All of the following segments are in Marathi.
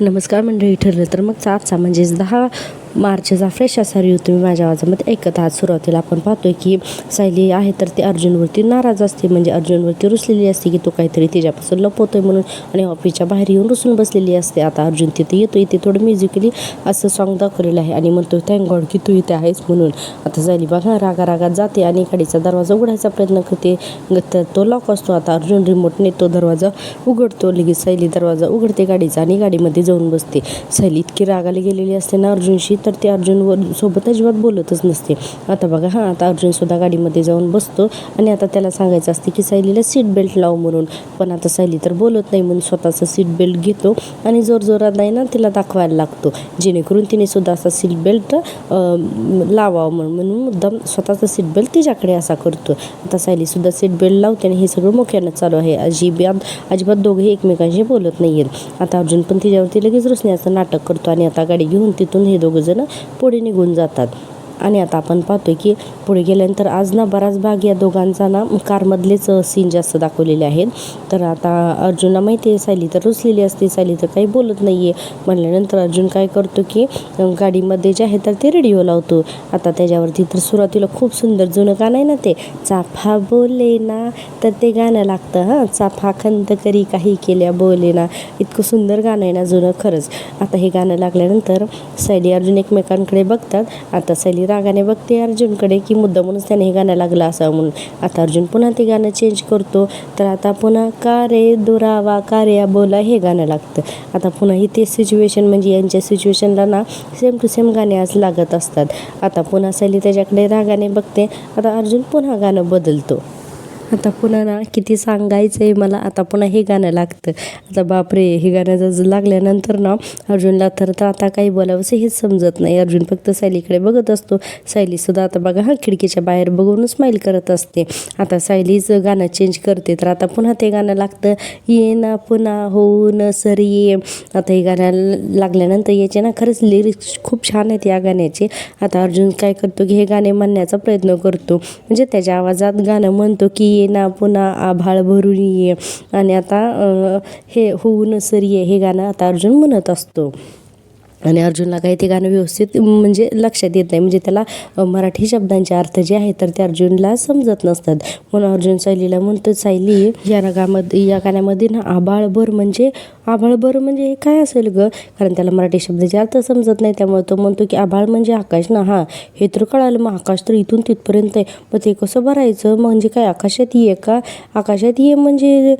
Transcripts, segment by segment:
नमस्कार मंडळी. ठरलं तर मग आजचा म्हणजेच 10 मार्चचा फ्रेश असा रिव्ह्यू तुम्ही माझ्या आवाजामध्ये ऐकत आहात. सुरुवातीला आपण पाहतोय की सायली आहे तर ती अर्जुनवरती नाराज असते, म्हणजे अर्जुनवरती रुसलेली असते की तो काहीतरी तिच्यापासून लपवतोय म्हणून, आणि ऑफिसच्या बाहेर येऊन रुसून बसलेली असते. आता अर्जुन तिथे येतो, इथे थोडं म्युझिकली असं सॉन्ग दाखवलेलं आहे आणि म्हणतो थँक गॉड की तू इथे आहेस म्हणून. आता सायली बघा रागात जाते आणि गाडीचा दरवाजा उघडायचा प्रयत्न करते, तर तो लॉक असतो. आता अर्जुन रिमोटने तो दरवाजा उघडतो. लगेच सायली दरवाजा उघडते गाडीचा आणि गाडीमध्ये जाऊन बसते. सायली इतकी रागाला गेलेली असते ना अर्जुनशी, तर ते अर्जुन सोबत अजिबात बोलतच नसते. आता बघा आता अर्जुनसुद्धा गाडीमध्ये जाऊन बसतो आणि आता त्याला सांगायचं असते की सायलीला सीट बेल्ट लाव म्हणून, पण आता सायली तर बोलत नाही म्हणून स्वतःचा सीट बेल्ट घेतो आणि जोरजोरात नाही ना तिला दाखवायला लागतो, जेणेकरून तिने सुद्धा असा सीट बेल्ट लावावं म्हणून मुद्दाम स्वतःचा सीट बेल्ट तिच्याकडे असा करतो. आता सायलीसुद्धा सीट बेल्ट लावते आणि हे सगळं मोक्यानं चालू आहे. अजिबात दोघे एकमेकांशी बोलत नाही आहेत. आता अर्जुन पण तिच्यावरती लगेच रुसण्याचं नाटक करतो आणि आता गाडी घेऊन तिथून हे दोघं जण पुढे निघून जातात. आणि आता आपण पाहतोय की पुढे गेल्यानंतर आज ना बराच भाग या दोघांचा ना कारमधलेच सीन जास्त दाखवलेले आहेत. तर आता अर्जुनला माहिती आहे सायली तर रुसलेली असते, सायली तर काही बोलत नाही आहे म्हणल्यानंतर अर्जुन काय करतो की गाडीमध्ये जे आहे तर ते रेडिओ लावतो. आता त्याच्यावरती तर सुरुवातीला खूप सुंदर जुनं गाणं आहे ना, ते चाफा बोले ना, तर ते गाणं लागतं. चाफा खंत करी काही केल्या बोले ना, इतकं सुंदर गाणं आहे ना जुनं खरंच. आता हे गाणं लागल्यानंतर सायली अर्जुन एकमेकांकडे बघतात. आता सायली रागाने बघते अर्जुनकडे की मुद्दामूनच त्याने हे गाणं लागलं असं म्हणून. आता अर्जुन पुन्हा ते गाणं चेंज करतो, तर आता पुन्हा का रे दुरावा का रे बोला हे गाणं लागतं. आता पुन्हा ही तेच सिच्युएशन, म्हणजे यांच्या सिच्युएशनला ना सेम टू सेम गाणे आज लागत असतात. आता पुन्हा सायली त्याच्याकडे रागाने बघते. आता अर्जुन पुन्हा गाणं बदलतो. आता पुन्हा ना किती सांगायचं आहे मला, आता पुन्हा हे गाणं लागतं. आता बापरे, हे गाणं जर लागल्यानंतर ना अर्जुनला तर आता काही बोलावंसं हेच समजत नाही. अर्जुन फक्त सायलीकडे बघत असतो. सायलीसुद्धा आता बघा खिडकीच्या बाहेर बघून स्माईल करत असते. आता सायलीच गाणं चेंज करते, तर आता पुन्हा ते गाणं लागतं, ये ना पुन्हा होऊन सर ये. आता हे गाणं लागल्यानंतर याचे ना खरंच लिरिक्स खूप छान आहेत या गाण्याचे. आता अर्जुन काय करतो की हे गाणे म्हणण्याचा प्रयत्न करतो, म्हणजे त्याच्या आवाजात गाणं म्हणतो की ये ना पुन्हा आभाळ भरून ये. आणि आता हे होऊन सर ये हे गाणं आता अर्जुन म्हणत असतो. आणि अर्जुनला काही ते गाणं व्यवस्थित म्हणजे लक्षात येत नाही, म्हणजे त्याला मराठी शब्दांचे अर्थ जे आहेत तर ते अर्जुनला समजत नसतात. म्हणून अर्जुन सायलीला म्हणतो, सायली या गाण्यामध्ये ना आभाळभर म्हणजे हे काय असेल गं, कारण त्याला मराठी शब्दाचे अर्थ समजत नाही. त्यामुळे तो म्हणतो की आभाळ म्हणजे आकाश ना, हे तर कळालं, मग आकाश तर इथून तिथपर्यंत आहे, मग ते कसं भरायचं, म्हणजे काय आकाशात ये का, आकाशात ये म्हणजे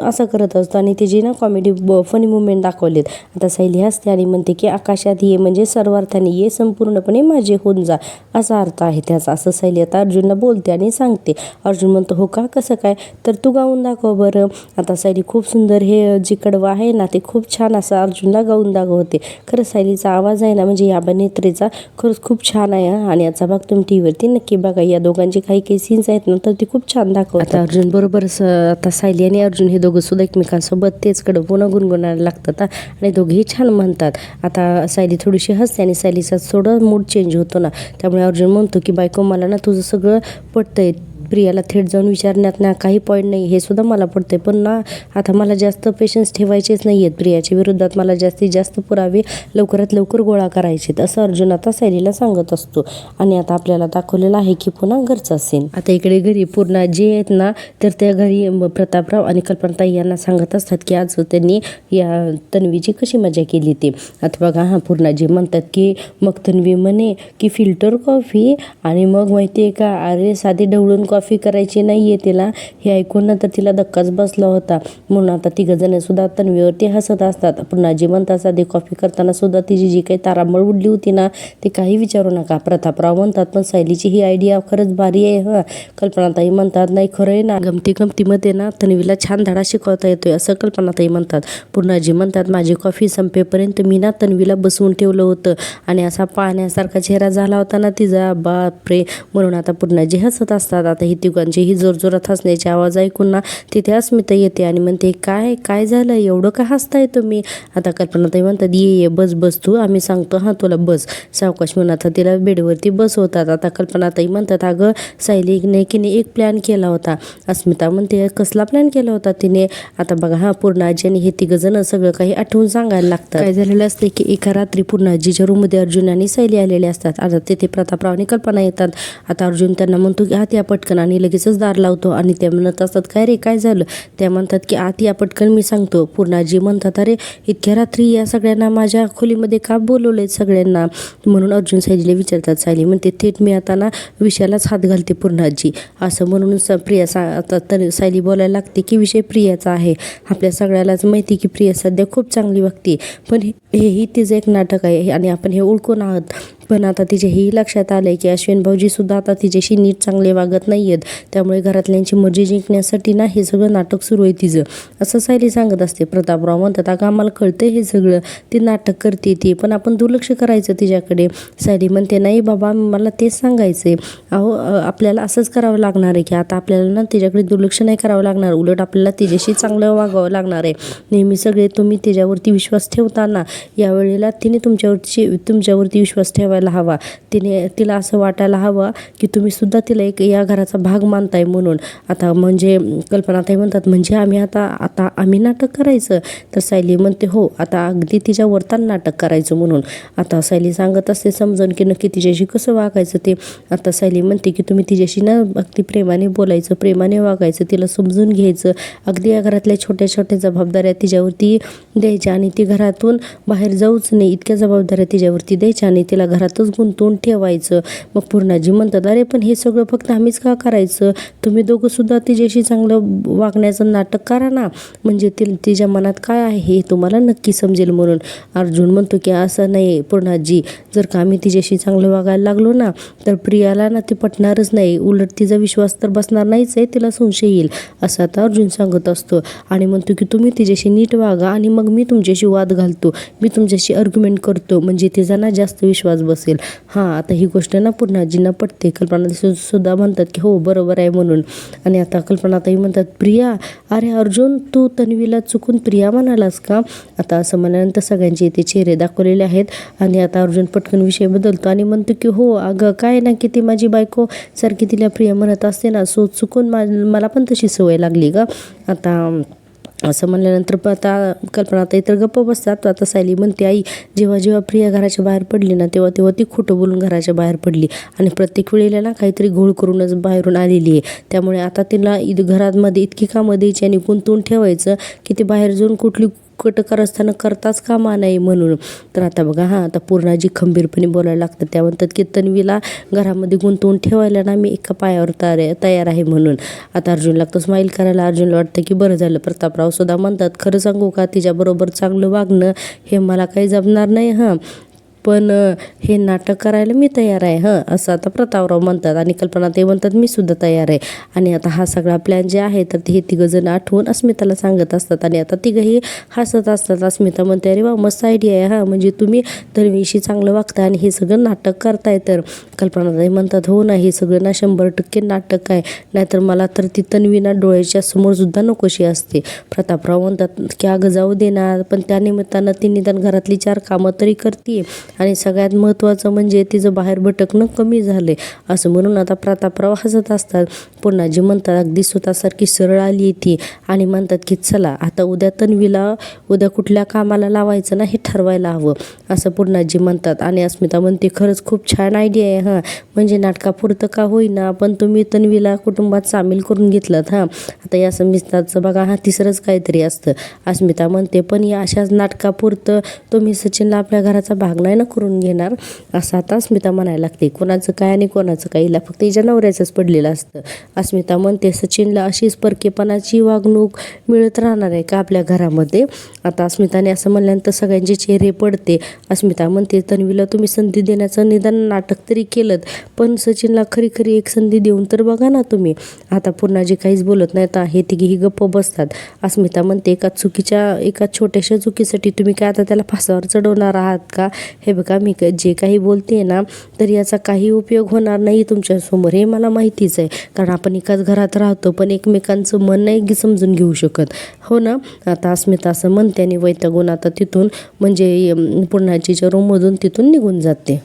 असं करत असतो. आणि त्याची ना कॉमेडी फनी मुवमेंट दाखवलेत. आता सायली हसते आणि म्हणते की आकाशात ये म्हणजे सर्व अर्थाने ये संपूर्णपणे माझे होऊन जा असा अर्थ आहे त्याचा, असं सायली आता अर्जुनला बोलते आणि सांगते. अर्जुन म्हणतो हो का, कसं काय, तर तू गाऊन दाखव बरं. आता सायली खूप सुंदर हे जी कडवं आहे ना ते खूप छान असं अर्जुनला गाऊन दाखवते. खरंच सायलीचा आवाज आहे ना, म्हणजे या अभिनेत्रीचा खरंच खूप छान आहे. आणि याचा भाग तुम्ही टीव्हीवरती नक्की बघा. या दोघांचे काही सीन्स आहेत ना तर ते खूप छान दाखवतात. आता अर्जुन बरोबर आता सायली आणि अर्जुन हे दोघं सुद्धा एकमेकांसोबत तेच कडवं पुन्हा गुणगुणायला लागतात आणि दोघेही छान म्हणतात. आता सायली थोडीशी हसते आणि सायलीचा थोडा मूड चेंज होतो ना, त्यामुळे अर्जुन म्हणतो की बायको मला ना तुझं सगळं पटतंय, प्रियाला थेट जाऊन विचारण्यात ना काही पॉईंट नाही, हे सुद्धा मला पडते, पण ना आता मला जास्त पेशन्स ठेवायचेच नाही आहेत, प्रियाच्या विरोधात मला जास्तीत जास्त पुरावे लवकरात लवकर गोळा करायचे, असं अर्जुन आता सायलीला सांगत असतो. आणि आता आपल्याला दाखवलेलं आहे की पुन्हा घरचा सीन. आता इकडे घरी पूर्ण जे आहेत ना तर त्या घरी प्रतापराव आणि कल्पनाताई यांना सांगत असतात की आज त्यांनी या तन्वीची कशी मजा केली ते. आता बघा पूर्णाजी म्हणतात की मग तन्वी म्हणे की फिल्टर कॉफी, आणि मग माहिती आहे का, अरे साधी ढवळून कॉफी करायची नाही आहे तिला. हे ऐकून ना तर तिला धक्काच बसला होता. म्हणून आता तिघंजण सुद्धा तन्वीवरती हसत असतात. पुन्हाजी म्हणतात साधी कॉफी करताना सुद्धा तिची जी काही तारांबळ उडली होती ना ते काही विचारू नका. प्रतापराव म्हणतात पण सायलीची ही आयडिया खरंच भारी आहे. कल्पनाताई म्हणतात नाही खरं आहे ना, गमतीमध्ये ना तन्वीला छान धडा शिकवता येतोय असं कल्पनाताई म्हणतात. पुन्हाजी म्हणतात माझी कॉफी संपेपर्यंत मी ना तन्वीला बसवून ठेवलं होतं आणि असा पाण्यासारखा चेहरा झाला होता ना तिचा, बापरे. म्हणून आता पुन्हाजी हसत असतात. आता ही तिघांची ही जोरजोरात हसण्याची आवाज ऐकून ना तिथे अस्मिता येते आणि म्हणते, काय काय झालं, एवढं काय हसताय तुम्ही? आता कल्पनाताई म्हणतात, ये बस बस तू, आम्ही सांगतो हां तुला बस. सावकाश म्हणून आता तिला बेडवरती बसवतात. आता कल्पनाताई म्हणतात, अगं सायलीने की नाही एक प्लॅन केला होता. अस्मिता म्हणते, कसला प्लॅन केला होता तिने? आता बघा हा पूर्णाजी आणि हे तिघंजण सगळं काही आठवून सांगायला लागतं. काय झालेलं असते की एका रात्री पूर्णाजीच्या रूममध्ये अर्जुन आणि सायली आलेले असतात. आता तिथे प्रतापराव आणि कल्पना येतात. आता अर्जुन त्यांना म्हणतो की आत या पटकन, आणि लगेचच दार लावतो. आणि ते म्हणत असतात, काय रे काय झालं? त्या म्हणतात की आत या पटकन, मी सांगतो. पूर्णाजी म्हणतात, अरे इतक्या रात्री या सगळ्यांना माझ्या खोलीमध्ये का बोलवलंय सगळ्यांना? म्हणून अर्जुन सायलीला विचारतात. सायली म्हणते, थेट मी आता ना विषयालाच हात घालते पूर्णाजी. असं म्हणून प्रिया आता तर सायली बोलायला लागते की विषय प्रियाचा आहे. आपल्या सगळ्यालाच माहिती की प्रिया सध्या खूप चांगली वागते, पण हेही तिचं एक नाटक आहे आणि आपण हे ओळखून आहोत. पण आता तिचे हेही लक्षात आलंय की अश्विन भाऊजीसुद्धा आता तिच्याशी नीट चांगले वागत नाही आहेत. त्यामुळे घरातल्यांची मर्जी जिंकण्यासाठी ना हे सगळं नाटक सुरू आहे तिचं, असं सायली सांगत असते. प्रतापराव म्हणतात, अगं आम्हाला कळतंय हे सगळं, ती नाटक करते ती, पण आपण दुर्लक्ष करायचं तिच्याकडे. सायली म्हणते, नाही बाबा मला तेच सांगायचंय. अहो आपल्याला असंच करावं लागणार आहे की आता आपल्याला ना तिच्याकडे दुर्लक्ष नाही करावं लागणार, उलट आपल्याला तिच्याशी चांगलं वागावं लागणार आहे. नेहमी सगळे तुम्ही तिच्यावरती विश्वास ठेवताना यावेळेला तिने तुमच्यावरती विश्वास ठेवायला हवा. तिला असं वाटायला हवं की तुम्ही सुद्धा तिला एक या घराचा भाग मानताय म्हणून. आता म्हणजे कल्पनाताई म्हणतात, म्हणजे आता आम्ही नाटक करायचं? तर सायली म्हणते, हो आता अगदी तिच्या वरतान नाटक करायचं म्हणून. आता सायली सांगत असते समजून की नक्की तिच्याशी कसं वागायचं ते. आता सायली म्हणते की तुम्ही तिच्याशी ना अगदी प्रेमाने बोलायचं, प्रेमाने वागायचं, तिला समजून घ्यायचं. अगदी या घरातल्या छोट्या छोट्या जबाबदाऱ्या तिच्यावरती द्यायच्या आणि ती घरातून बाहेर जाऊच नाही इतक्या जबाबदाऱ्या तिच्यावरती द्यायच्या आणि तिला घरातच गुंतवून ठेवायचं. मग पूर्णाजी म्हणतात, अरे पण हे सगळं फक्त आम्हीच का करायचं? तुम्ही दोघं सुद्धा तिच्याशी चांगलं वागण्याचं नाटक करा ना, म्हणजे तिच्या मनात काय आहे हे तुम्हाला नक्की समजेल म्हणून. अर्जुन म्हणतो की असं नाही पूर्णाजी, जर का आम्ही तिच्याशी चांगलं वागायला लागलो ना तर प्रियाला ना ते पटणारच नाही, उलट तिचा विश्वास तर बसणार नाहीच आहे, तिला संशय येईल, असं आता अर्जुन सांगत असतो. आणि म्हणतो की तुम्ही तिच्याशी नीट वागा आणि मग मी तुमच्याशी वाद घालतो, मी तुमच्याशी आर्ग्युमेंट करतो, म्हणजे तिचा ना जास्त विश्वास बसेल. हां आता ही गोष्ट ना पूर्णाजींना पटते. कल्पना सुद्धा म्हणतात की हो बरोबर आहे म्हणून. आणि आता कल्पनाताई म्हणतात, प्रिया, अरे अर्जुन तू तन्वीला चुकून प्रिया म्हणालास का? आता असं म्हणाल्यानंतर सगळ्यांचे इथे चेहरे दाखवलेले आहेत. आणि आता अर्जुन पटकन विषय बदलतो आणि म्हणतो की हो अगं काय ना की ती माझी बायको सारखी तिला प्रिया म्हणत असते ना, सो चुकून मला पण तशी सवय लागली का? आता असं म्हणल्यानंतर आता कल्पनाताई तर गप्प बसतात. आता सायली म्हणते, आई जेव्हा प्रिया घराच्या बाहेर पडली ना तेव्हा ती खोटं बोलून घराच्या बाहेर पडली आणि प्रत्येक वेळेला ना काहीतरी घोळ करूनच बाहेरून आलेली आहे. त्यामुळे आता तिला घरामध्ये इतकी कामं द्यायची आणि गुंतवून ठेवायचं की ती बाहेर जाऊन कुठली कारस्थानं करताच कामा नाही म्हणून. तर आता बघा आता पूर्णाजी खंबीरपणे बोलायला लागतात. त्या म्हणतात की तन्वीला घरामध्ये गुंतवून ठेवायला ना मी एका पायावर तयार आहे म्हणून. आता अर्जुन लागतं स्माईल करायला. अर्जुनला वाटतं की बरं झालं. प्रतापराव सुद्धा म्हणतात, खरं सांगू का, तिच्याबरोबर चांगलं वागणं हे मला काही जमणार नाही हां, पण हे नाटक करायला मी तयार आहे असं आता प्रतापराव म्हणतात. आणि कल्पनाताई म्हणतात, मी सुद्धा तयार आहे. आणि आता हा सगळा प्लॅन जे आहे तर हे तिघंजण आठवून अस्मिताला सांगत असतात आणि आता तिघंही हसत असतात. अस्मिता म्हणते, अरे वा मस्त आयडिया आहे म्हणजे तुम्ही तन्वीशी चांगलं वागताय आणि हे सगळं नाटक करताय. तर कल्पनाताई म्हणतात, हो ना, हे सगळं ना 100% नाटक आहे, नाहीतर मला तर ती तन्वी ना डोळ्याच्या समोर सुद्धा नकोशी असते. प्रतापराव म्हणतात की अगं जाऊ दे ना, पण त्या निमित्तानं ती निदान घरातली 4 कामं तरी करते आणि सगळ्यात महत्त्वाचं म्हणजे तिचं बाहेर भटकणं कमी झाले असं म्हणून आता प्रतापराव हसत असतात. पूर्णाजी म्हणतात, अगदी स्वतःसारखी सरळ आली ती आणि म्हणतात की चला आता उद्या कुठल्या कामाला लावायचं ना हे ठरवायला हवं असं पूर्णाजी म्हणतात. आणि अस्मिता म्हणते, खरंच खूप छान आयडिया आहे म्हणजे नाटकापुरतं का होईना पण तुम्ही तन्वीला कुटुंबात सामील करून घेतलं आता या समिताचं बघा तिसरंच काहीतरी असतं. अस्मिता म्हणते, पण या अशाच नाटकापुरतं तुम्ही सचिनला आपल्या घराचा भाग नाही ना करून घेणार असं आता अस्मिता म्हणायला लागते. कोणाचं काय आणि कोणाचं काय, हिला फक्त हिच्या नवऱ्याचंच पडलेलं असतं. अस्मिता म्हणते, सचिनला अशीच परकेपणाची वागणूक मिळत राहणार आहे का आपल्या घरामध्ये? आता अस्मिताने असं म्हणल्यानंतर सगळ्यांचे चेहरे पडते. अस्मिता म्हणते, तन्वीला तुम्ही संधी देण्याचं निदान नाटक तरी केलं, पण सचिनला खरी एक संधी देऊन तर बघा ना तुम्ही. आता पूर्णाजी काहीच बोलत नाही. आता हे तिघेही गप्प बसतात. अस्मिता म्हणते, एका छोट्याशा चुकीसाठी तुम्ही काय आता त्याला फासावर चढवणार आहात का? हे हे बघा मी जे काही बोलते ना तर याचा काही उपयोग होणार नाही तुमच्यासमोर, हे मला माहितीच आहे. कारण आपण एकाच घरात राहतो पण एकमेकांचं मन नाही समजून घेऊ शकत, हो ना. आता अस्मिता असं म्हणते आणि वैतागून आता तिथून म्हणजे पुन्हाजीच्या रूममधून तिथून निघून जाते.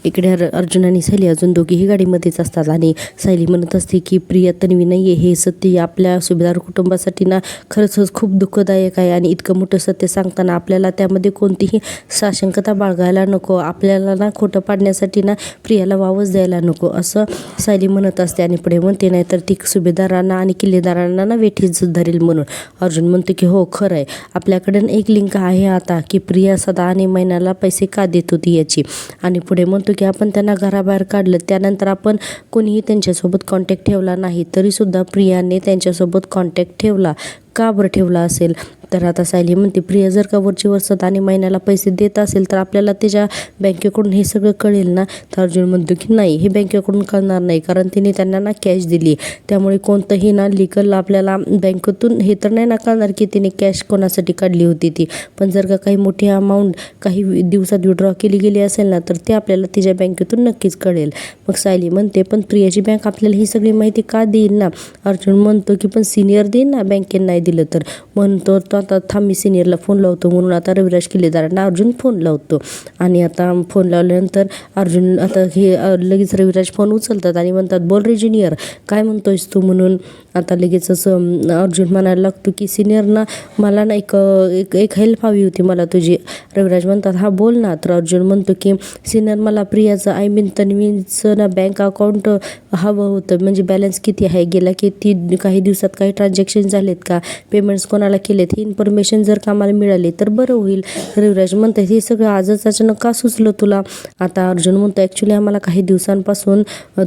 इकडे अर्जुन आणि सायली अजून दोघीही गाडीमध्येच असतात आणि सायली म्हणत असते की प्रिया तन्वी नाही आहे, हे सत्य आपल्या सुभेदार कुटुंबासाठी ना खरंच खूप दुःखदायक आहे. आणि इतकं मोठं सत्य सांगताना आपल्याला त्यामध्ये कोणतीही साशंकता बाळगायला नको, आपल्याला ना खोटं पाडण्यासाठी ना प्रियाला वावच द्यायला नको, असं सायली म्हणत असते. आणि पुढे म्हणते नाही तर ती सुभेदारांना आणि किल्लेदारांना ना वेठीच धरेल म्हणून. अर्जुन म्हणतो की हो खरं आहे, आपल्याकडे एक लिंक आहे आता की प्रिया सदा आणि महिन्याला पैसे का देत होती याची. आणि पुढे म्हणतो की आपण त्यांना घराबाहेर काढलं, त्यानंतर आपण कोणीही त्यांच्यासोबत कॉन्टॅक्ट ठेवला नाही, तरीसुद्धा प्रियाने त्यांच्यासोबत कॉन्टॅक्ट ठेवला. का बरं ठेवला असेल? तर आता सायली म्हणते प्रिया जर का वरची वर्षात आणि महिन्याला पैसे देत असेल तर आपल्याला त्याच्या बँकेकडून हे सगळं कळेल ना. तर अर्जुन म्हणतो की नाही, हे बँकेकडून कळणार नाही, कारण तिने त्यांना ना कॅश दिली, त्यामुळे कोणतंही ना लिगल आपल्याला बँकेतून हे तर नाही ना कळणार की तिने कॅश कोणासाठी काढली होती ती. पण जर का काही मोठी अमाऊंट काही दिवसात विड्रॉ केली गेली असेल ना तर ते आपल्याला तिच्या बँकेतून नक्कीच कळेल. मग सायली म्हणते पण प्रियाची बँक आपल्याला ही सगळी माहिती का देईल ना. अर्जुन म्हणतो की पण सिनियर देईल ना, बँकेने नाही दिलं तर. म्हणतो तो आता थांब मी सिनियरला फोन लावतो, म्हणून आता रविराज किल्लेदारांना अर्जुन फोन लावतो. आणि आता फोन लावल्यानंतर अर्जुन आता हे लगेच रविराज फोन उचलतात आणि म्हणतात बोल रे ज्युनियर, काय म्हणतोयस तू म्हणून. आता लगेच असं अर्जुन म्हणायला लागतो की सिनियर ना मला ना एक हेल्प हवी होती मला तुझी. रविराज म्हणतात हा बोल ना. तर अर्जुन म्हणतो की सिनियर मला प्रियाचं तन्वीचं ना बँक अकाउंट हवं होतं, म्हणजे बॅलन्स किती आहे, गेला किती काही दिवसात काही ट्रान्झॅक्शन झालेत का, पेमेंट्स कोणाला केलेत, ही इन्फॉर्मेशन जर का मला मिळाली तर बरं होईल. रविराज म्हणतात हे सगळं आजच अचानक का सुचलं तुला. आता अर्जुन म्हणतो ॲक्च्युली आम्हाला काही दिवसांपासून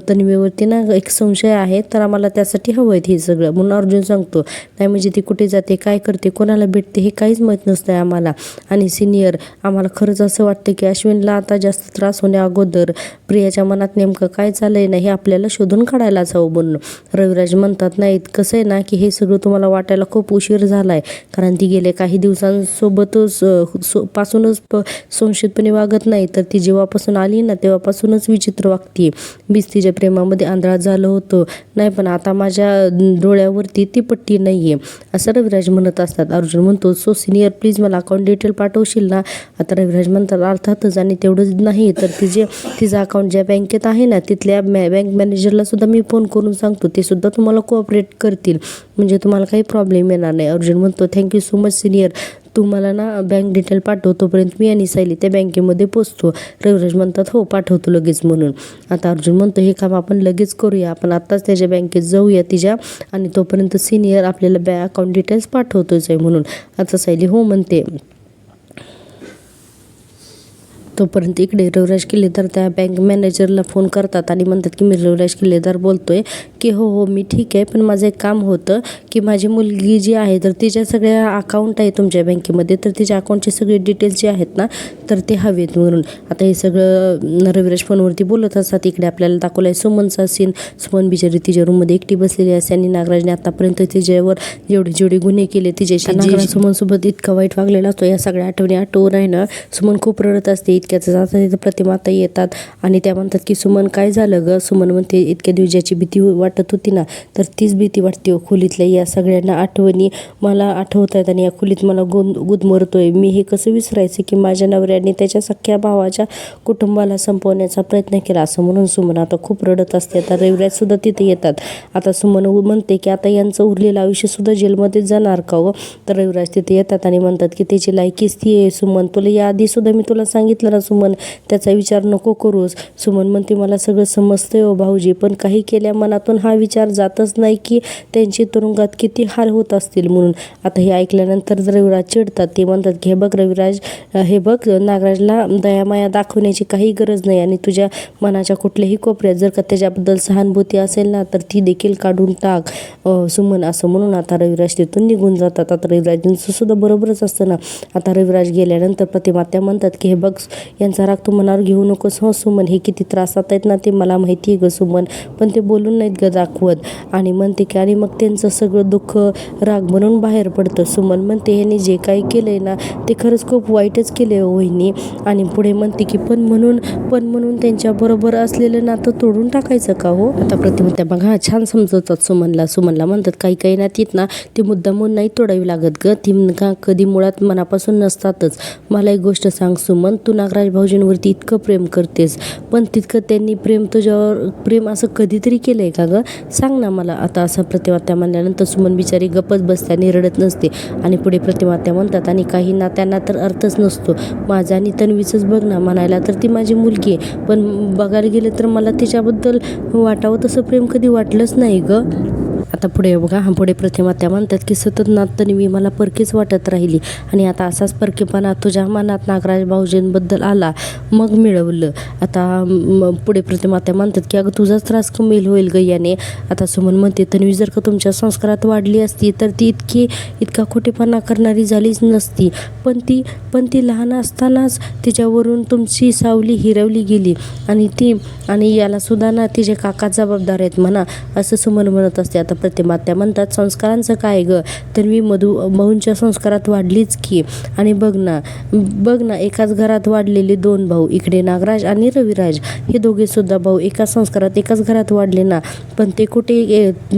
तन्वीवरती ना एक संशय आहे, तर आम्हाला त्यासाठी हवं आहे हे सगळं. म्हणून अर्जुन सांगतो नाही म्हणजे ती कुठे जाते, काय करते, कोणाला भेटते हे काहीच माहीत नसतं आहे आम्हाला. आणि सिनियर आम्हाला खरंच असं वाटतं की अश्विनला आता जास्त त्रास होण्या अगोदर प्रियाच्या मनात नेमकं काय चाललंय ना हे आपल्याला शोधून काढायलाच हवं म्हणून. रविराज म्हणतात नाही कसं आहे ना की हे सगळं तुम्हाला वाटायला खूप उशीर झाला आहे, कारण ती गेले काही दिवसांसोबतच पासूनच संशयितपणे वागत नाही, तर ती जेव्हापासून आली ना तेव्हापासूनच विचित्र वागते. मीच तिच्या प्रेमामध्ये आंधळा झालं होतं, नाही पण आता माझ्या डोळ्यावरती ती पट्टी नाही आहे, असं रविराज म्हणत असतात. अर्जुन म्हणतो सो सिनियर प्लीज मला अकाउंट डिटेल पाठवशील ना. आता रविराज म्हणतात अर्थातच, आणि तेवढंच नाही तर तिचं अकाउंट ज्या बँकेत आहे ना तिथल्या बँक मॅनेजरला सुद्धा मी फोन करून सांगतो, ते सुद्धा तुम्हाला कोऑपरेट करतील, म्हणजे तुम्हाला काही प्रॉब्लेम येणार नाही. अर्जुन म्हणतो थँक्यू सो मच सिनियर, तू मला ना बँक डिटेल पाठव, तोपर्यंत मी आणि सायली त्या बँकेमध्ये पोचतो. रविराज म्हणतात हो पाठवतो लगेच म्हणून. आता अर्जुन म्हणतो हे काम आपण लगेच करूया, आपण आत्ताच त्याच्या बँकेत जाऊया तिच्या, आणि तोपर्यंत सिनियर आपल्याला अकाउंट डिटेल्स पाठवतोच आहे म्हणून. आता सायली हो म्हणते. तोपर्यंत इकडे रविराज किल्लेदार त्या बँक मॅनेजरला फोन करतात आणि म्हणतात की मी रविराज किल्लेदार बोलतोय की हो मी ठीक आहे, पण माझं एक काम होतं की माझी मुलगी जी आहे तर तिच्या सगळ्या अकाउंट आहे तुमच्या बँकेमध्ये, तर तिच्या अकाउंटचे सगळे डिटेल्स जे आहेत ना तर ते हवेत म्हणून. आता हे सगळं रविराज फोनवरती बोलत असतात. इकडे आपल्याला दाखवलं आहे सुमनचा सीन. सुमन बिचारी तिच्या रूममध्ये एकटी बसलेली असते आणि नागराजने आतापर्यंत तिच्यावर जेवढे गुन्हे केले तिच्याशी सुमनसोबत इतका वाईट वागलेला असतो, या सगळ्या आठवणी आठवून आहे ना सुमन खूप रडत असते. इतक्याच आता तिथं प्रतिमा आता येतात आणि त्या म्हणतात की सुमन काय झालं ग. सुमन म्हणते इतक्या दिवस ज्याची भीती वाटत होती ना तर तीच भीती वाटते खोलीतल्या या सगळ्यांना आठवणी मला आठवत आहेत आणि या खोलीत मला गुदमरतोय. मी हे कसं विसरायचं की माझ्या नवऱ्याने त्याच्या सख्ख्या भावाच्या कुटुंबाला संपवण्याचा प्रयत्न केला, असं म्हणून सुमन आता खूप रडत असते. आता रविराज सुद्धा तिथे येतात. आता सुमन म्हणते की आता यांचं उरलेलं आयुष्य सुद्धा जेलमध्ये जाणार का हो. तर रविराज तिथे येतात आणि म्हणतात की त्याची लायकीच ती आहे सुमन, तुला याआधी सुद्धा मी तुला सांगितलं ना सुमन, त्याचा विचार नको करूस. सुमन म्हणते मला सगळं समजतंय हो भाऊजी, पण काही केल्या मनातून हा विचार जातच नाही की त्यांची तुरुंगात किती हाल होत असतील म्हणून. आता हे ऐकल्यानंतर रविराज चिडतात. ते म्हणतात की हे बघ रविराज, हे बघ नागराजला दयामाया दाखवण्याची काही गरज नाही, आणि तुझ्या मनाच्या कुठल्याही कोपऱ्यात जर का त्याच्याबद्दल सहानुभूती असेल ना तर ती देखील काढून टाक सुमन, असं म्हणून आता रविराज तिथून निघून जातात. आता रविराजांचं सुद्धा बरोबरच असतं ना. आता रविराज गेल्यानंतर प्रतिमा त्या म्हणतात की हे बघ यांचा राग तू मनावर घेऊ नकोस हो सुमन, हे किती त्रासात आहेत ना ते मला माहिती आहे ग सुमन, पण ते बोलून नाहीत ग दाखवत. आणि म्हणते की आणि मग त्यांचं सगळं दुःख राग म्हणून बाहेर पडतं. सुमन म्हणते ह्याने जे काही केलंय ना ते खरंच खूप वाईटच केले हो वहिनी. आणि पुढे म्हणते की पण म्हणून त्यांच्याबरोबर असलेलं नातं तोडून टाकायचं का हो. आता प्रतिमा त्या बघा छान समजवतात सुमनला म्हणतात काही नातीत ना ती मुद्दामून नाही तोडावी लागत ग, ती कधी मुळात मनापासून नसतातच. मला एक गोष्ट सांग सुमन, तू नागराज भाऊजींवरती इतकं प्रेम करतेस, पण तितकं त्यांनी प्रेम असं कधीतरी केलंय का ग, सांग ना मला. आता असं प्रतिमात्या म्हणल्यानंतर सुमन बिचारी गप्पच बसते आणि रडत नसते. आणि पुढे प्रतिमात्या म्हणतात आणि काही नात्यांना तर अर्थच नसतो. माझा आणि तन्वीचंच बघ ना, म्हणायला तर ती माझी मुलगी आहे, पण बघायला गेलं तर मला तिच्याबद्दल वाटावं तसं प्रेम कधी वाटलंच नाही ग. आता पुढे बघा पुढे प्रतिमा त्या म्हणतात की सतत नात तन्वी मला परकीच वाटत राहिली आणि आता असाच परकेपणा तुझ्या मनात नागराज भाऊजींबद्दल आला मग मिळवलं. आता पुढे प्रतिमा त्या म्हणतात की अगं तुझाच त्रास कमी होईल ग याने. आता सुमन म्हणते तन्वी जर का तुमच्या संस्कारात वाढली असती तर ती इतका खोटेपणा करणारी झालीच नसती, पण ती लहान असतानाच तिच्यावरून तुमची सावली हिरवली गेली आणि याला सुद्धा ना तिचे काका जबाबदार आहेत म्हणा, असं सुमन म्हणत असते. आता प्रतिमा त्या म्हणतात संस्कारांचं काय ग, तन्वी भाऊंच्या संस्कारात वाढलीच की. आणि बघ ना एकाच घरात वाढलेले दोन भाऊ, इकडे नागराज आणि रविराज, हे दोघे सुद्धा भाऊ एकाच संस्कारात एकाच घरात वाढले ना, पण ते कुठे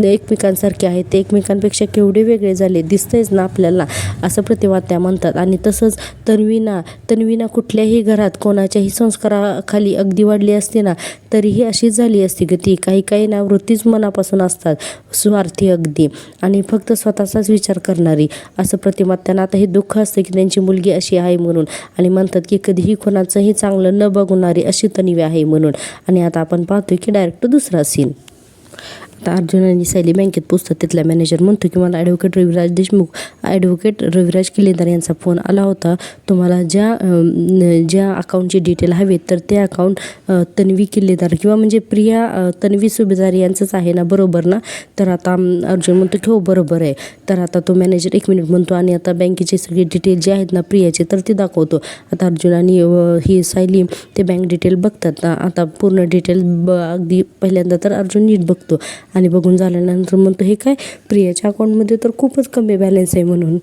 एकमेकांसारखे आहेत, ते एकमेकांपेक्षा केवढे वेगळे झाले दिसतंयच ना आपल्याला, असं प्रतिमा त्या म्हणतात. आणि तसंच तन्वीना कुठल्याही घरात कोणाच्याही संस्काराखाली अगदी वाढली असते ना तरीही अशीच झाली असती ग ती. काही ना वृत्तीच मनापासून असतात, स्वार्थी अगदी आणि फक्त स्वतःचाच विचार करणारी, असं प्रतिमा त्यांना आता हे दुःख असतं की त्यांची मुलगी अशी आहे म्हणून. आणि म्हणतात की कधीही कोणाचंही चांगलं न बघणारी अशी तन्वी आहे म्हणून. आणि आता आपण पाहतोय की डायरेक्ट दुसरा सीन. आता अर्जुन आणि सायली बँकेत पोचतात. तिथला मॅनेजर म्हणतो की मला ॲडव्होकेट रविराज किल्लेदार यांचा फोन आला होता, तुम्हाला ज्या अकाउंटची डिटेल हवे तर ते अकाउंट तन्वी किल्लेदार किंवा म्हणजे प्रिया तन्वी सुभेदार यांचंच आहे ना, बरोबर ना. तर आता अर्जुन म्हणतो की हो बरोबर आहे. तर आता तो मॅनेजर 1 मिनिट म्हणतो आणि आता बँकेची सगळी डिटेल जी आहेत ना प्रियाची तर ती दाखवतो. आता अर्जुन आणि ही सायली ते बँक डिटेल बघतात ना. आता पूर्ण डिटेल अगदी पहिल्यांदा तर अर्जुन नीट बघतो आणि बघून झाल्यानंतर म्हणतो हे काय, प्रियाच्या अकाउंटमध्ये तर खूपच कमी बॅलन्स आहे म्हणून.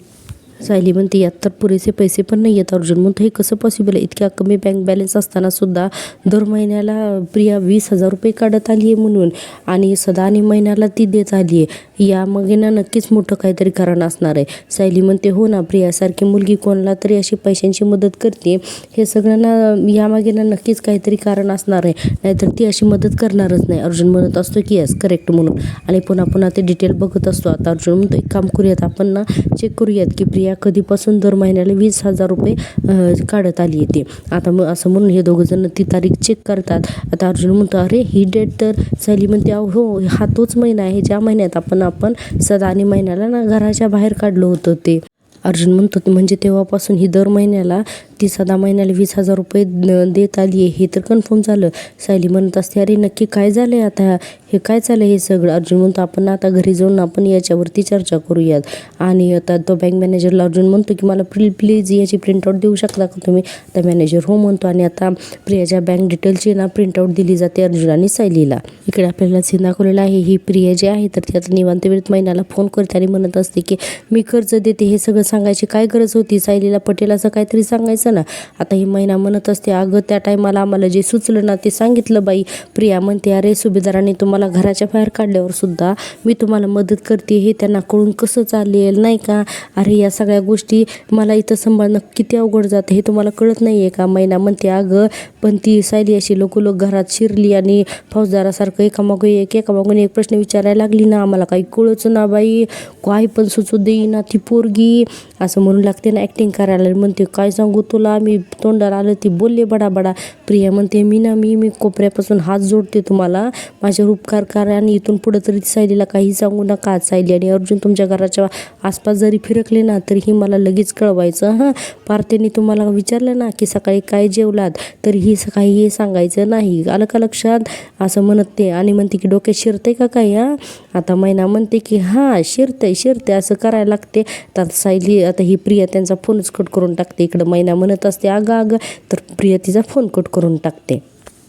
सायली म्हणते यात तर पुरेसे पैसे पण नाही आहेत. अर्जुन म्हणतो हे कसं पॉसिबल आहे, इतक्या कमी बँक बॅलन्स असताना सुद्धा दर महिन्याला प्रिया 20,000 रुपये काढत आली आहे म्हणून, आणि सदा आणि महिन्याला ती देत आली आहे. यामागे ना नक्कीच मोठं काहीतरी कारण असणार आहे. सायली म्हणते हो ना, प्रियासारखी मुलगी कोणाला तरी अशी पैशांची मदत करते, हे सगळं ना यामागे ना नक्कीच काहीतरी कारण असणार आहे, नाहीतर ती अशी मदत करणारच नाही. अर्जुन म्हणत असतो की यस करेक्ट म्हणून, आणि पुन्हा ते डिटेल बघत असतो. आता अर्जुन म्हणतो एक काम करूयात, आपण ना चेक करूयात की प्रिया कधीपासून दर महिन्याला 20,000 रुपये काढत आली येते. आता मग असं म्हणून हे दोघं जण ती तारीख चेक करतात. आता अर्जुन म्हणतो अरे ही डेट तर, सायली म्हणते हो हा तोच महिना आहे ज्या महिन्यात आपण सदा आणि महिन्याला ना घराच्या बाहेर काढलं होतं ते. अर्जुन म्हणतो म्हणजे तेव्हापासून ही दर महिन्याला ती सदा महिन्याला 20,000 रुपये देत आली आहे, हे तर कन्फर्म झालं. सायली म्हणत असते अरे नक्की काय झालं आहे आता, हे काय चाललं हे सगळं. अर्जुन म्हणतो आपण आता घरी जाऊन आपण याच्यावरती चर्चा करूयात. आणि आता तो बँक मॅनेजरला अर्जुन म्हणतो की मला प्लीज याची प्रिंटआउट देऊ शकता का तुम्ही. तर मॅनेजर हो म्हणतो आणि आता प्रियाच्या बँक डिटेलची ना प्रिंटआउट दिली जाते अर्जुन आणि सायलीला. इकडे आपल्याला सीन दाखवलेला आहे, ही प्रिया जी आहे तर ती आता निवांत वेळेत महिन्याला फोन करते आणि म्हणत असते की मी कर्ज देते, हे सगळं सांगायची काय गरज होती, सायलीला पटेल असं काहीतरी सांगायचं ना. आता ही महिना म्हणत असते अगं त्या टायमाला आम्हाला जे सुचलं ना ते सांगितलं बाई. प्रिया म्हणते अरे सुभेदारांनी तुम्हाला घराच्या बाहेर काढल्यावर सुद्धा मी तुम्हाला मदत करते, हे त्यांना कळून कसं चालेल नाही का. अरे या सगळ्या गोष्टी मला इथं सांभाळणं किती अवघड जातं हे तुम्हाला कळत नाही आहे का. महिना म्हणते अगं पण ती सायली अशी लोक घरात शिरली आणि फौजदारासारखं एकामागून एक प्रश्न विचारायला लागली ना, आम्हाला काही कळच ना बाई, काय पण सुचू देईना ती पोरगी, असं म्हणून लागते ना ॲक्टिंग करायला. म्हणते काय सांगू तुला, मी तोंडाला आलं ती बोलले बडा. प्रिया म्हणते मी कोपऱ्यापासून हात जोडते तुम्हाला, माझ्यावर उपकार करा आणि इथून पुढं तरी सायलीला काही सांगू नका. सायली आणि अर्जुन तुमच्या घराच्या आसपास जरी फिरकले ना तरीही मला लगेच कळवायचं हां. पार त्यांनी तुम्हाला विचारलं ना की सकाळी काय जेवलात तरीही सकाळी हे सांगायचं नाही, आलं का लक्षात, असं म्हणत ते. आणि म्हणते की डोक्यात शिरतंय का काय हां. आता महिना म्हणते की हां शिरतंय असं करायला लागते. तर सायली आता ही प्रिया त्यांचा फोनच कट करून टाकते. इकडं महिना म्हणत असते अगं तर प्रिया तिचा फोन कट करून टाकते.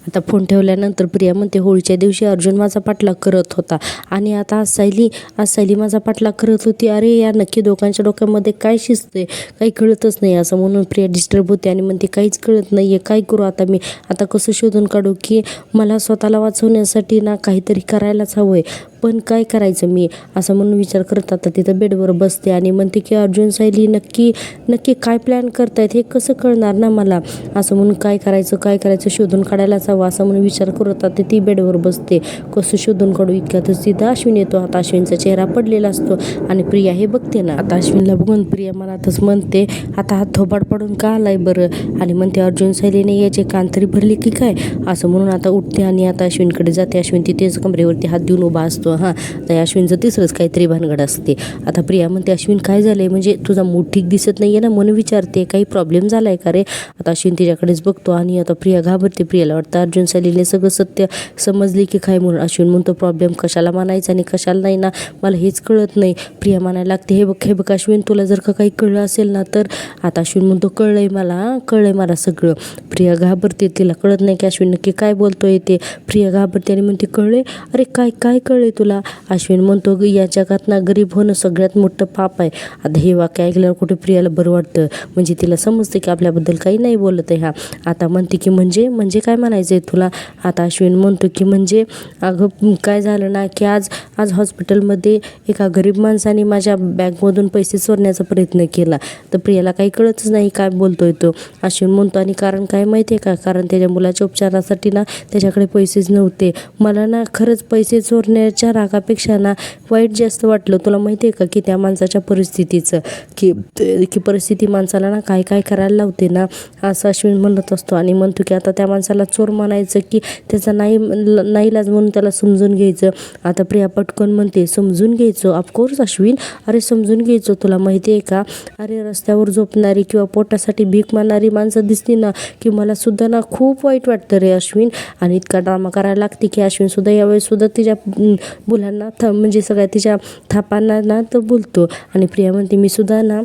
आता फोन ठेवल्यानंतर प्रिया म्हणते होळीच्या दिवशी अर्जुन माझा पाठलाग करत होता आणि आता आज सायली माझा पाठलाग करत होती. अरे यार नक्की दोघांच्या डोक्यामध्ये काय शिजते काही कळतच नाही असं म्हणून प्रिया डिस्टर्ब होते आणि म्हणते काहीच कळत नाही आहे, काय करू आता मी, आता कसं शोधून काढू की मला स्वतःला वाचवण्यासाठी ना काहीतरी करायलाच हवं आहे, पण काय करायचं मी असं म्हणून विचार करत आता तिथं बेडवर बसते आणि म्हणते की अर्जुन सायली नक्की काय प्लॅन करतायत हे कसं कळणार ना मला, असं म्हणून काय करायचं शोधून काढायलाच हवं असं म्हणून विचार करत आता ती बेडवर बसते. कसं शोधून काढू इतक्यातच तिथं अश्विन येतो. आता अश्विनचा चेहरा पडलेला असतो आणि प्रिया हे बघते ना. आता अश्विनला बघून प्रिया मनातच म्हणते आता हात थोबाड पडून का आलाय बरं, आणि म्हणते अर्जुन सायलीने याचे कान तरी भरले की काय, असं म्हणून आता उठते आणि आता अश्विनकडे जाते. अश्विन तिथेच कमरेवरती हात देऊन उभा असतो. तर अश्विनचं तिसरंच काहीतरी भानगड असते. आता प्रिया म्हणते अश्विन काय झालंय, म्हणजे तुझा मूड ठीक दिसत नाहीये ना म्हणून विचारते, काही प्रॉब्लेम झालाय का रे. आता अश्विन तिच्याकडेच बघतो आणि आता प्रिया घाबरते. प्रियाला वाटतं अर्जुन सायलीने सगळं सत्य समजले की काय म्हणून. अश्विन म्हणतो प्रॉब्लेम कशाला म्हणायचा आणि कशाला नाही ना मला हेच कळत नाही. प्रिया म्हणायला लागते हे बघ अश्विन तुला जर का काही कळलं असेल ना तर. आता अश्विन म्हणतो कळलंय मला सगळं. प्रिया घाबरते, तिला कळत नाही की अश्विन नक्की काय बोलतोय ते. प्रिया घाबरते आणि म्हणते कळलंय, अरे काय कळलंय तुला. अश्विन म्हणतो या जगात ना गरीब होणं सगळ्यात मोठं पाप आहे. आता हे वाक्य ऐकल्यावर कुठे प्रियाला बरं वाटतं, म्हणजे तिला समजते की आपल्याबद्दल काही नाही बोलत आहे. आता म्हणते की म्हणजे काय म्हणायचं आहे तुला. आता अश्विन म्हणतो की म्हणजे अगं काय झालं ना की आज हॉस्पिटलमध्ये एका गरीब माणसाने माझ्या बॅगमधून पैसे चोरण्याचा प्रयत्न केला. तर प्रियाला काही कळतच नाही काय बोलतोय तो. अश्विन म्हणतो आणि कारण काय माहिती आहे का, कारण त्याच्या मुलाच्या उपचारासाठी ना त्याच्याकडे पैसेच नव्हते. मला ना खरंच पैसे चोरण्याच्या रागापेक्षा ना वाईट जास्त वाटलं. तुला माहिती आहे का की त्या माणसाच्या परिस्थितीचं की परिस्थिती माणसाला ना काय करायला लावते ना, असं अश्विन म्हणत असतो. आणि म्हणतो की आता त्या माणसाला चोर म्हणायचं की त्याचा नाईलाज म्हणून त्याला समजून घ्यायचं. आता प्रिया पटकन म्हणते समजून घ्यायचं, ऑफकोर्स अश्विन, अरे समजून घ्यायचं. तुला माहिती आहे का, अरे रस्त्यावर झोपणारी किंवा पोटासाठी भीक मागणारी माणसं दिसली ना की मला सुद्धा ना खूप वाईट वाटतं रे अश्विन. आणि इतका ड्रामा करायला लागते की अश्विन सुद्धा यावेळेस सुद्धा तिच्या मुलांना म्हणजे सगळ्या तिच्या थापांना ना तर बोलतो. आणि प्रिया म्हणते मी सुद्धा ना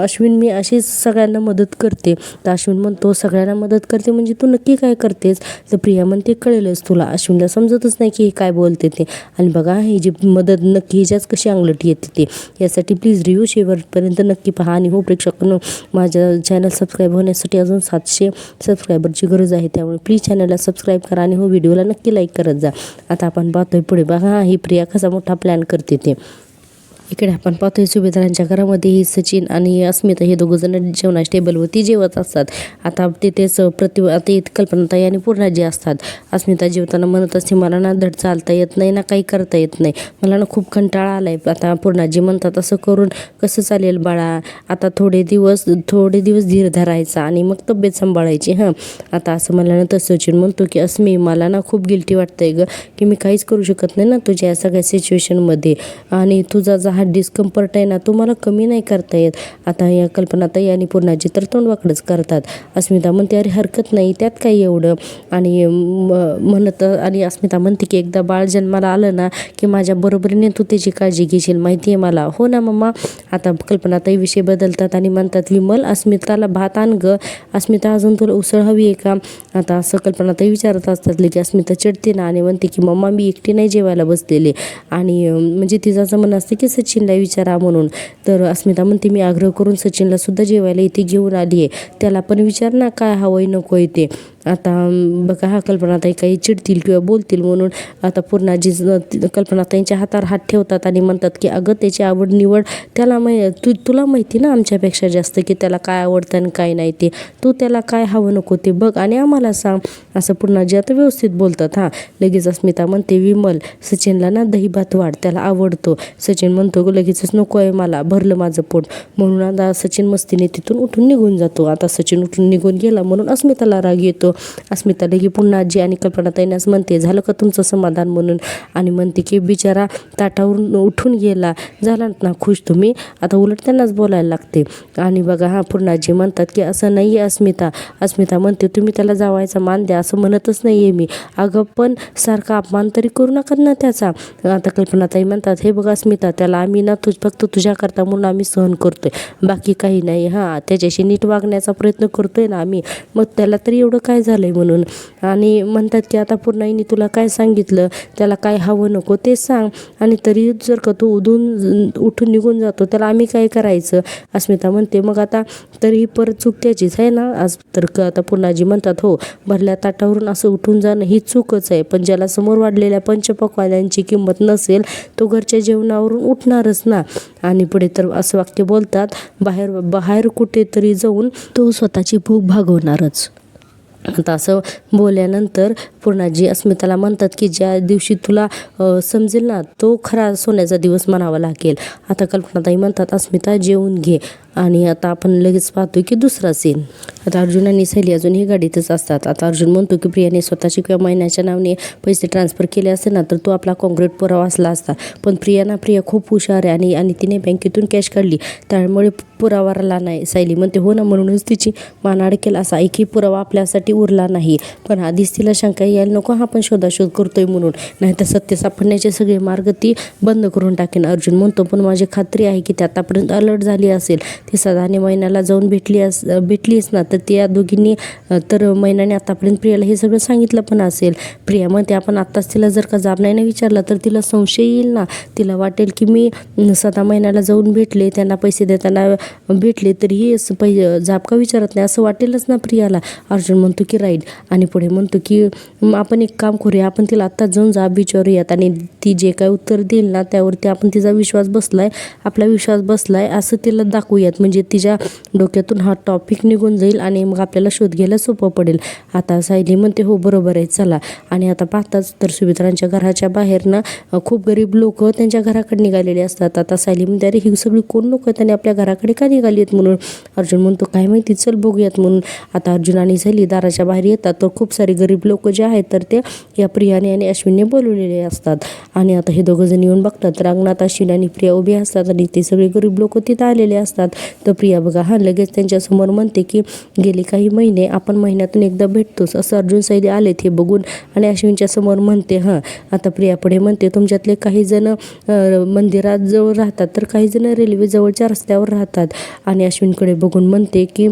अश्विन मी अशीच सगळ्यांना मदत करते. तर अश्विन म्हणतो सगळ्यांना मदत करते म्हणजे तू नक्की काय करतेस. तर प्रिया म्हणते कळेलच तुला. अश्विनला समजतच नाही की काय बोलते ते. आणि बघा ही जी मदत नक्की ह्याच्याच कशी अंगलटी येते ते, यासाठी प्लीज रिव्ह्यू शेवटपर्यंत नक्की पहा. आणि हो प्रेक्षकांनो, माझ्या चॅनल सबस्क्राईब होण्यासाठी अजून 700 सबस्क्रायबरची गरज आहे, त्यामुळे प्लीज चॅनलला सबस्क्राईब करा आणि हो व्हिडिओला नक्की लाईक करत जा. आता आपण पाहतोय पुढे बघा ही प्रिया कसा मोठा प्लॅन करते ते. इकडे आपण पाहतोय सुभेदारांच्या घरामध्ये ही सचिन आणि अस्मिता हे दोघंजण जेवणाच्या टेबलवरती जेवत असतात. आता तिथेच आता कल्पनाताई आणि पूर्णाजी असतात. अस्मिता जेवताना म्हणत असते मला ना धड चालता येत नाही ना काही करता येत नाही, मला ना खूप कंटाळा आलाय. आता पूर्णाजी म्हणतात असं करून कसं चालेल बाळा, आता थोडे दिवस धीर धरायचा आणि मग तब्येत सांभाळायची. आता असं म्हणल्यानंतर सचिन म्हणतो की अस्मी मला ना खूप गिल्टी वाटतंय ग की मी काहीच करू शकत नाही ना तुझ्या या सगळ्या सिच्युएशनमध्ये, आणि तुझा हा डिस्कम्फर्ट आहे ना तो मला कमी नाही करता येत. आता या कल्पनाताई आणि पूर्णाजी तर तोंडवाकडंच करतात. अस्मिता म्हणते अरे हरकत नाही त्यात काही एवढं, आणि आणि अस्मिता म्हणते की एकदा बाळ जन्माला आलं ना की माझ्या बरोबरीने तू त्याची काळजी घेशील माहिती आहे मला. हो ना मम्मा. आता कल्पनाताई विषय बदलतात आणि म्हणतात विमल अस्मिताला भात आण ग, अस्मिता अजून तुला उसळ हवी आहे का. आता असं कल्पनाताई विचारत असतात की अस्मिता चिडते ना आणि म्हणते की मम्मा मी एकटी नाही जेवायला बसलेले, आणि म्हणजे तिचं असं म्हणणं असते की सचिनला विचारा म्हणून. तर अस्मिता म्हणते मी आग्रह करून सचिनला सुद्धा जेवायला इथे घेऊन आली आहे, त्याला पण विचार ना काय हवंय नको आहे ते. आता बघा कल्पनाताई काही चिडतील किंवा बोलतील म्हणून आता पूर्णाजी कल्पनाताईंच्या हातावर हात ठेवतात आणि म्हणतात की अगं त्याची आवड निवड त्याला तुला माहिती ना आमच्यापेक्षा जास्त की त्याला काय आवडतं आणि काय नाही ते, तू त्याला काय हवं नको ते बघ आणि आम्हाला सांग. असं पूर्णाजी आता व्यवस्थित बोलतात. लगेच अस्मिता म्हणते विमल सचिनला ना दही भात वाढ, त्याला आवडतो. सचिन म्हणतो लगेचच नको आहे मला, भरलं माझं पोट. म्हणून आता सचिन मस्तीने तिथून उठून निघून जातो. आता सचिन उठून निघून गेला म्हणून अस्मिताला राग येतो. म्हणतो. अस्मिता लगे पुन्हा आजी आणि कल्पनाताईंनाच म्हणते, झालं का तुमचं समाधान म्हणून. आणि म्हणते की बिचारा ताटावरून उठून गेला, झाला ना खुश तुम्ही. आता उलट त्यांनाच बोलायला लागते. आणि बघा पूर्ण आजी म्हणतात की असं नाही आहे अस्मिता म्हणते तुम्ही त्याला जावायचा मान द्या, असं म्हणतच नाही आहे मी. अगं पण सारखा अपमान तरी करू नका ना त्याचा. आता कल्पनाताई म्हणतात, हे बघा अस्मिता, त्याला आम्ही ना फक्त तुझ्याकरता म्हणून आम्ही सहन करतोय, बाकी काही नाही. त्याच्याशी नीट वागण्याचा प्रयत्न करतोय ना आम्ही, मग त्याला तरी एवढं काय झालंय म्हणून. आणि म्हणतात की आता पूर्णाईने तुला काय सांगितलं, त्याला काय हवं नको ते सांग, आणि तरी जर का तो उठून निघून जातो त्याला आम्ही काय करायचं. अस्मिता म्हणते मग आता तरी परत चूक त्याचीच आहे ना. आज तर आता पूर्णाजी म्हणतात, हो भरल्या ताटावरून असं उठून जाणं ही चूकच आहे, पण ज्याला समोर वाढलेल्या पंचपक्वान्यांची किंमत नसेल तो घरच्या जेवणावरून उठणारच ना. आणि पुढे तर असं वाक्य बोलतात, बाहेर कुठेतरी जाऊन तो स्वतःची भूक भागवणारच. आता असं बोलल्यानंतर पूर्णाजी अस्मिताला म्हणतात की ज्या दिवशी तुला समजेल ना तो खरा सोन्याचा दिवस म्हणावा लागेल. आता कल्पनाताई म्हणतात, अस्मिता जेवून घे. आणि आता आपण लगेच पाहतो की दुसरा सीन. आता अर्जुन आणि सैली अजूनही गाडीतच असतात. आता अर्जुन म्हणतो की प्रियाने स्वतःची किंवा महिन्याच्या नावाने पैसे ट्रान्सफर केले असते ना तर तो आपला कॉन्क्रीट पुरावा असला असता, पण प्रिया खूप हुशार आहे आणि तिने बँकेतून कॅश काढली, त्यामुळे पुरावाला नाही. सैली म्हणते, हो ना, म्हणूनच तिची मान अडकेल असा एकही पुरावा आपल्यासाठी उरला नाही. पण आधीच तिला शंका यायला नको आपण शोधाशोध करतोय म्हणून, नाहीतर सत्य सापडण्याचे सगळे मार्ग ती बंद करून टाकेन. अर्जुन म्हणतो, पण माझी खात्री आहे की ती आतापर्यंत अलर्ट झाली असेल. ती सदाने महिन्याला जाऊन भेटलीच ना, तर त्या दोघींनी तर महिन्याने आतापर्यंत प्रियाला हे सगळं सांगितलं पण असेल. प्रिया म्हणते, आपण आत्ताच तिला जर का जाब नाही विचारला तर तिला संशय येईल ना. तिला वाटेल की मी सदा महिन्याला जाऊन भेटले, त्यांना पैसे देताना भेटले, तरीही जाब का विचारत नाही असं वाटेलच ना प्रियाला. अर्जुन म्हणतो की राईट. आणि पुढे म्हणतो की आपण एक काम करूया, आपण तिला आत्ताच जाऊन जाब विचारूयात आणि ती जे काय उत्तर देईल ना त्यावरती आपण तिचा आपला विश्वास बसलाय असं तिला दाखवूयात. म्हणजे तिच्या डोक्यातून हा टॉपिक निघून जाईल आणि मग आपल्याला शोध घ्यायला सोपं पडेल. आता सायली म्हणते, हो बरोबर आहे, चला. आणि आता पाहताच तर सुमित्रांच्या घराच्या बाहेर ना खूप गरीब लोक त्यांच्या घराकडे निघालेले असतात. आता सायली म्हणते, अरे ही सगळी कोण लोक आहेत आणि आपल्या घराकडे का निघाली आहेत म्हणून. अर्जुन म्हणतो, काय माहिती, चल बघूयात म्हणून. आता अर्जुन आणि सायली दाराच्या बाहेर येतात तर खूप सारे गरीब लोक जे आहेत तर ते या प्रियाने आणि अश्विनने बोलवलेले असतात. आणि आता हे दोघं जण येऊन बघतात तर अंगणात अश्विन आणि प्रिया उभी असतात आणि ते सगळे गरीब लोक तिथं आलेले असतात. तर प्रिया बघा लगेच त्यांच्यासमोर म्हणते की गेली काही महिने आपण महिन्यातून एकदा भेटतोच असं अर्जुन सैली आलेत हे बघून. आणि अश्विनच्या समोर म्हणते, आता प्रिया पुढे म्हणते, तुमच्यातले काही जण मंदिरात जवळ राहतात तर काही जण रेल्वे जवळच्या रस्त्यावर राहतात. आणि अश्विनकडे बघून म्हणते की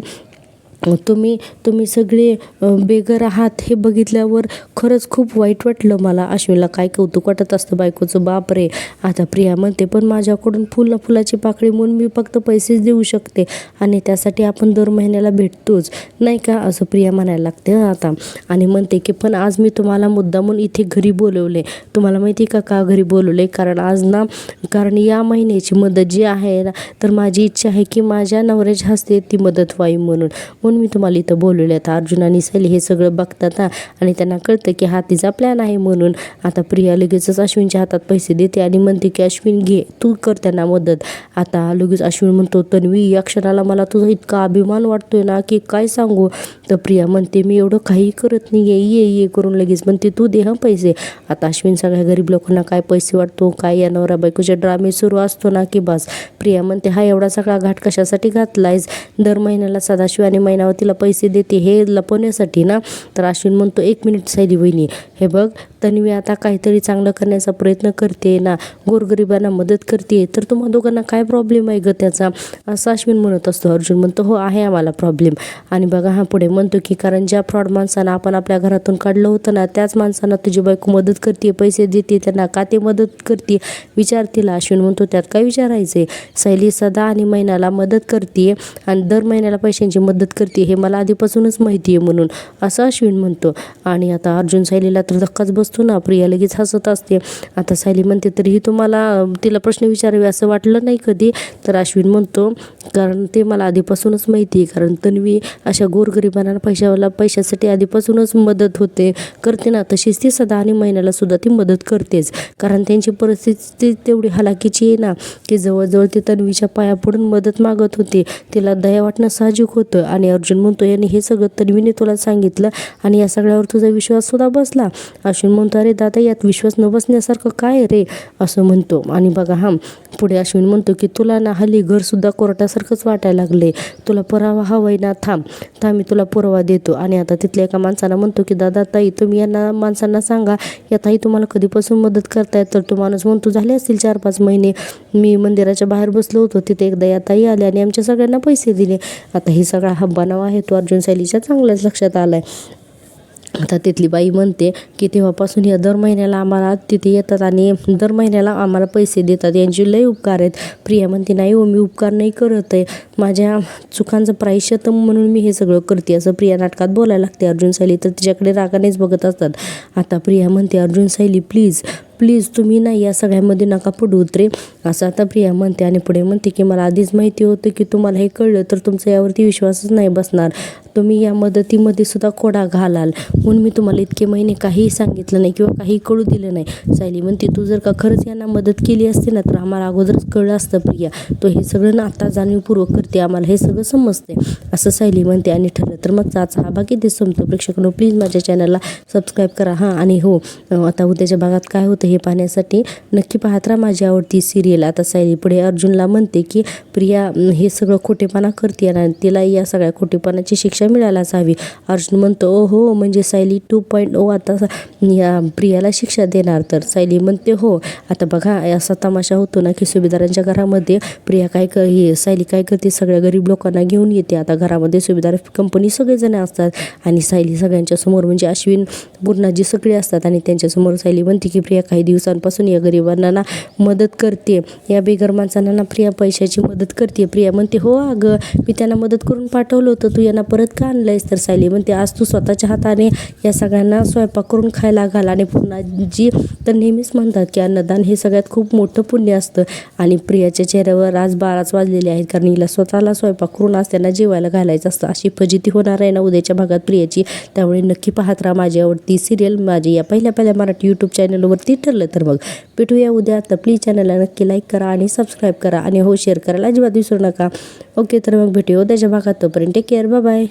तुम्ही सगळे बेघर आहात हे बघितल्यावर खरंच खूप वाईट वाटलं मला. अश्विनला काय कौतुक वाटत असतं बायकोचं, बापरे. आता प्रिया म्हणते, पण माझ्याकडून फुलाची पाकळी म्हणून मी फक्त पैसेच देऊ शकते आणि त्यासाठी आपण दर महिन्याला भेटतोच नाही का, असं प्रिया म्हणायला लागते आता. आणि म्हणते की पण आज मी तुम्हाला मुद्दामून इथे घरी बोलवले. तुम्हाला माहिती का घरी बोलवले, कारण या महिन्याची मदत जी आहे ना तर माझी इच्छा आहे की माझ्या नवऱ्याच्या हस्ते ती मदत व्हावी म्हणून मी तुम्हाला इथं बोलवले. आता अर्जुन आणि सैली हे सगळं बघतात आणि त्यांना कळतं की हा तिचा प्लॅन आहे म्हणून. आता प्रिया लगेचच अश्विनच्या हातात पैसे देते आणि म्हणते की अश्विन घे, तू कर त्यांना मदत. आता लगेच अश्विन म्हणतो, तन्वी या क्षणाला मला तुझा इतका अभिमान वाटतोय ना की काय सांगू. तर प्रिया म्हणते, मी एवढं काही करत नाही आहे, ये करून लगेच म्हणते तू दे पैसे. आता अश्विन सगळ्या गरीब लोकांना काय पैसे वाटतो, काय या नवरा बायकोचे ड्रामे सुरू असतो ना की बस. प्रिया म्हणते, हा एवढा सगळा घाट कशासाठी घातलायस, दर महिन्याला सदाशिव आणि महिनावतीला पैसे देते हे लपवण्यासाठी ना. तर अश्विन म्हणतो, एक मिनिट सैली वहिनी, हे बघ तन्वी आता काहीतरी चांगलं करण्याचा प्रयत्न करते ना, गोरगरिबांना मदत करते, तर तुम्हा दोघांना काय प्रॉब्लेम आहे ग त्याचा, असं अश्विन म्हणत असतो. अर्जुन म्हणतो, हो आहे आम्हाला प्रॉब्लेम. आणि बघा पुढे म्हणतो की कारण ज्या फ्रॉड माणसांना आपण आपल्या घरातून काढलं होतं ना त्याच माणसांना तुझी बायको मदत करते, पैसे देते, त्यांना का ते मदत करते विचार तिला. अश्विन म्हणतो, त्यात काय विचारायचे, सैली सदा आणि महिन्याला मदत करते आणि दर महिन्याला पैशांची मदत करते हे मला आधीपासूनच माहिती आहे म्हणून, असं अश्विन म्हणतो. आणि आता अर्जुन सैलीला तर धक्काच बसतो असतो ना, प्रिया लगेच हसत असते. आता सायली म्हणते तरीही तुम्हाला तिला प्रश्न विचारावे असं वाटलं नाही कधी? तर अश्विन म्हणतो कारण ते मला आधीपासूनच माहिती आहे, कारण तन्वी अशा गोरगरिबांना पैशासाठी आधीपासूनच मदत करते ना, तशीच ती सदा आणि महिन्याला सुद्धा ती मदत करतेच. कारण त्यांची परिस्थिती तेवढी हलाखीची आहे ना, की जवळजवळ ती तन्वीच्या पाया पडून मदत मागत होती. तिला दया वाटणं साहजिक होतं. आणि अर्जुन म्हणतो याने हे सगळं तन्वीने तुला सांगितलं आणि या सगळ्यावर तुझा विश्वास सुद्धा बसला? अश्विन म्हणतो अरे दादा, यात विश्वास न बसण्यासारखं काय रे, असं म्हणतो. आणि बघा पुढे अश्विन म्हणतो की तुला ना हल्ली घरसुद्धा कोर्टासारखंच वाटायला लागले. तुला पुरावा हवाय ना, थांब मी तुला पुरावा देतो. आणि आता तिथल्या एका माणसाला म्हणतो की दादा ताई, तुम्ही यांना माणसांना सांगा या ताई तुम्हाला कधीपासून मदत करतायत. तर तो माणूस म्हणतो झाले असतील 4-5 महिने. मी मंदिराच्या बाहेर बसलो होतो, तिथे एकदा या ताई आल्या आणि आमच्या सगळ्यांना पैसे दिले. आता ही सगळा हब्बानावा आहे तो अर्जुन सायलीच्या चांगल्याच लक्षात आलाय. आता तिथली बाई म्हणते की तेव्हापासून या दर महिन्याला आम्हाला तिथे येतात आणि दर महिन्याला आम्हाला पैसे देतात, यांचे लय उपकार आहेत. प्रिया म्हणते नाही हो, मी उपकार नाही करत आहे, माझ्या चुकांचं प्रायश्चित्त म्हणून मी हे सगळं करते, असं प्रिया नाटकात बोलायला लागते. अर्जुन सायली तर तिच्याकडे रागानेच बघत असतात. आता प्रिया म्हणते अर्जुन सायली प्लीज तुम्ही नाही या सगळ्यामध्ये नका पडू उतरे, असं आता प्रिया म्हणते. आणि पुढे म्हणते की मला आधीच माहिती होतं की तुम्हाला हे कळलं तर तुमचा यावरती विश्वासच नाही बसणार, तुम्ही या मदतीमध्ये सुद्धा खोडा घालाल, म्हणून मी तुम्हाला इतके महिने काहीही सांगितलं नाही किंवा काही कळू दिलं नाही. सायली म्हणते तू जर का खरंच यांना मदत केली असते ना तर आम्हाला अगोदरच कळलं असतं प्रिया, तो हे सगळं ना आता जाणीवपूर्वक करते, आम्हाला हे सगळं समजते, असं सायली म्हणते. आणि ठरलं तर मग आजचा हा भाग इथेच संपतो. प्रेक्षकांनो प्लीज माझ्या चॅनलला सबस्क्राईब करा. आणि हो, आता उद्याच्या भागात काय होतं हे पाहण्यासाठी नक्की पाहत राहा माझी आवडती सिरियल. आता सायली पुढे अर्जुनला म्हणते की प्रिया हे सगळं खोटेपणा करते आणि तिला या सगळ्या खोटेपणाची शिक्षा मिळायलाच हवी. अर्जुन म्हणतो ओ हो, म्हणजे सायली 2.0 आता या प्रियाला शिक्षा देणार? तर सायली म्हणते हो. आता बघा असा तमाशा होतो ना की सुभेदारांच्या घरामध्ये प्रिया सायली काय करते, सगळ्या गरीब लोकांना घेऊन येते. आता घरामध्ये सुभेदार कंपनी सगळेजण असतात आणि सायली सगळ्यांच्या समोर म्हणजे अश्विन पूर्णाजी सगळे असतात आणि त्यांच्यासमोर सायली म्हणते की प्रिया काही दिवसांपासून या गरिबांना मदत करते, या बेघर माणसांना ना प्रिया पैशाची मदत करते. प्रिया म्हणते हो अगं, मी त्यांना मदत करून पाठवलं होतं, तू यांना परत का आणलंयस? तर सायली म्हणते आज तू स्वतःच्या हाताने या सगळ्यांना स्वयंपाक करून खायला घाल. आणि पूर्णाजी तर नेहमीच म्हणतात की अन्नदान हे सगळ्यात खूप मोठं पुण्य असतं. आणि प्रियाच्या चेहऱ्यावर आज 12च वाजलेले आहेत, कारण हिला स्वतःला स्वयंपाक करून आज त्यांना जेवायला घालायचं असतं. अशी फजिती होणार आहे ना उद्याच्या भागात प्रियाची. त्यामुळे नक्की पाहत राहा माझी आवडती सिरियल माझी या पहिल्या मराठी यूट्यूब चॅनलवरती. ठरलं तर मग भेटूया उद्या. तर प्लीज चॅनलला नक्की लाईक करा आणि सबस्क्राईब करा आणि हो शेअर करायला अजिबात विसरू नका. ओके, तर मग भेटूया उद्याच्या भागात. तोपर्यंत टेक केअर, बाय बाय.